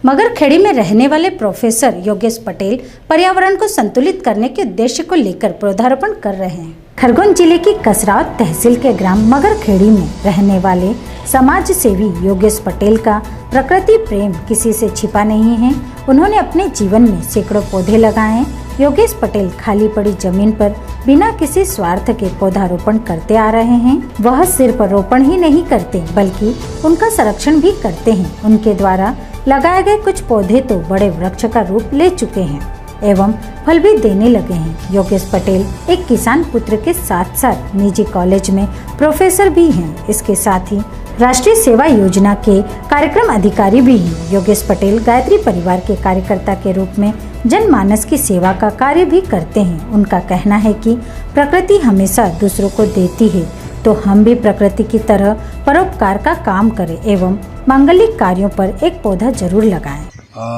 मगरखेड़ी में रहने वाले प्रोफेसर योगेश पटेल पर्यावरण को संतुलित करने के उद्देश्य को लेकर पौधारोपण कर रहे हैं। खरगोन जिले की कसराव तहसील के ग्राम मगरखेड़ी में रहने वाले समाज सेवी योगेश पटेल का प्रकृति प्रेम किसी से छिपा नहीं है। उन्होंने अपने जीवन में सैकड़ों पौधे लगाए हैं। योगेश पटेल खाली पड़ी जमीन पर बिना किसी स्वार्थ के पौधारोपण करते आ रहे हैं। वह सिर्फ रोपण ही नहीं करते बल्कि उनका संरक्षण भी करते हैं। उनके द्वारा लगाए गए कुछ पौधे तो बड़े वृक्ष का रूप ले चुके हैं एवं फल भी देने लगे हैं। योगेश पटेल एक किसान पुत्र के साथ साथ निजी कॉलेज में प्रोफेसर भी हैं। इसके साथ ही राष्ट्रीय सेवा योजना के कार्यक्रम अधिकारी भी हैं। योगेश पटेल गायत्री परिवार के कार्यकर्ता के रूप में जनमानस की सेवा का कार्य भी करते हैं। उनका कहना है कि प्रकृति हमेशा दूसरों को देती है, तो हम भी प्रकृति की तरह परोपकार का काम करें एवं मांगलिक कार्यों पर एक पौधा जरूर लगाएं।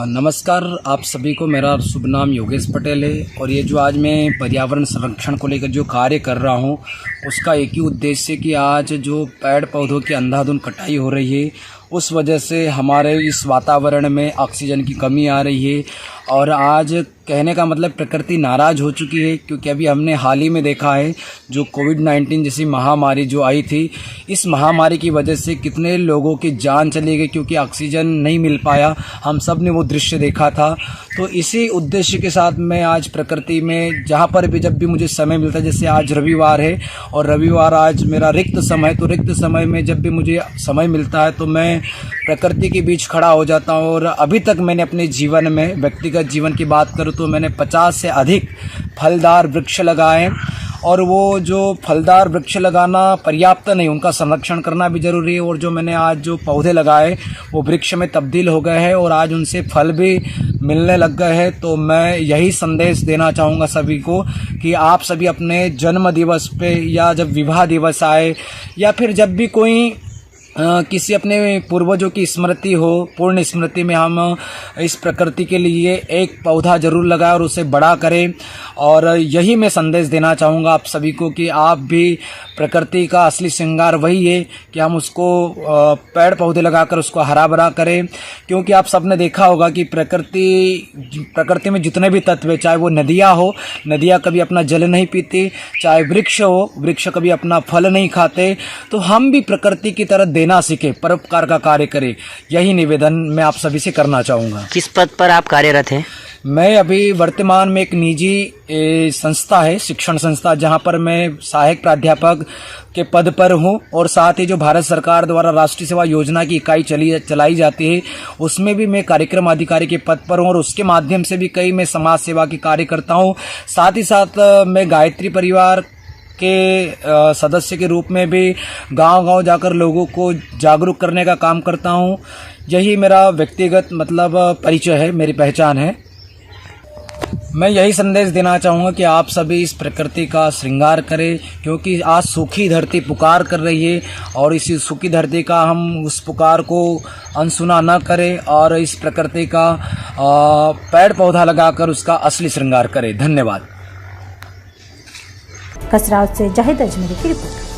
नमस्कार आप सभी को। मेरा शुभ नाम योगेश पटेल है और ये जो आज मैं पर्यावरण संरक्षण को लेकर जो कार्य कर रहा हूँ उसका एक ही उद्देश्य कि आज जो पेड़ पौधों की अंधाधुंध कटाई हो रही है उस वजह से हमारे इस वातावरण में ऑक्सीजन की कमी आ रही है और आज कहने का मतलब प्रकृति नाराज़ हो चुकी है, क्योंकि अभी हमने हाल ही में देखा है जो कोविड-19 जैसी महामारी जो आई थी, इस महामारी की वजह से कितने लोगों की जान चली गई क्योंकि ऑक्सीजन नहीं मिल पाया। हम सब ने वो दृश्य देखा था। तो इसी उद्देश्य के साथ मैं आज प्रकृति में जहाँ पर भी जब भी मुझे समय मिलता है, जैसे आज रविवार है और रविवार आज मेरा रिक्त समय, तो रिक्त समय में जब भी मुझे समय मिलता है तो मैं प्रकृति के बीच खड़ा हो जाता हूँ। और अभी तक मैंने अपने जीवन में, व्यक्तिगत जीवन की बात करूँ तो मैंने 50 से अधिक फलदार वृक्ष लगाए और वो जो फलदार वृक्ष लगाना पर्याप्त नहीं, उनका संरक्षण करना भी ज़रूरी है। और जो मैंने आज जो पौधे लगाए वो वृक्ष में तब्दील हो गए हैं और आज उनसे फल भी मिलने लग गए हैं। तो मैं यही संदेश देना चाहूँगा सभी को कि आप सभी अपने जन्म दिवस पे या जब विवाह दिवस आए या फिर जब भी कोई किसी अपने पूर्वजों की स्मृति हो, पूर्ण स्मृति में हम इस प्रकृति के लिए एक पौधा जरूर लगाएं और उसे बड़ा करें। और यही मैं संदेश देना चाहूँगा आप सभी को कि आप भी, प्रकृति का असली श्रृंगार वही है कि हम उसको पेड़ पौधे लगाकर उसको हरा भरा करें। क्योंकि आप सबने देखा होगा कि प्रकृति में जितने भी तत्व हैं, चाहे वो नदियाँ हो, नदियाँ कभी अपना जल नहीं पीती, चाहे वृक्ष हो, वृक्ष कभी अपना फल नहीं खाते। तो हम भी प्रकृति की तरह देना सीखे, परोपकार का कार्य करें। यही निवेदन मैं आप सभी से करना चाहूँगा। किस पद पर आप कार्यरत हैं? मैं अभी वर्तमान में एक निजी संस्था है, शिक्षण संस्था, जहां पर मैं सहायक प्राध्यापक के पद पर हूं और साथ ही जो भारत सरकार द्वारा राष्ट्रीय सेवा योजना की इकाई चलाई जाती है उसमें भी मैं कार्यक्रम अधिकारी के पद पर हूं और उसके माध्यम से भी कई मैं समाज सेवा के कार्य करता हूं। साथ ही साथ मैं गायत्री परिवार के सदस्य के रूप में भी गांव-गांव जाकर लोगों को जागरूक करने का काम करता हूं। यही मेरा व्यक्तिगत परिचय है, मेरी पहचान है। मैं यही संदेश देना चाहूँगा कि आप सभी इस प्रकृति का श्रृंगार करें, क्योंकि आज सूखी धरती पुकार कर रही है और इसी सूखी धरती का हम उस पुकार को अनसुना न करें और इस प्रकृति का पेड़ पौधा लगाकर उसका असली श्रृंगार करें। धन्यवाद। कसराव से जाहिद अजमेरी की रिपोर्ट।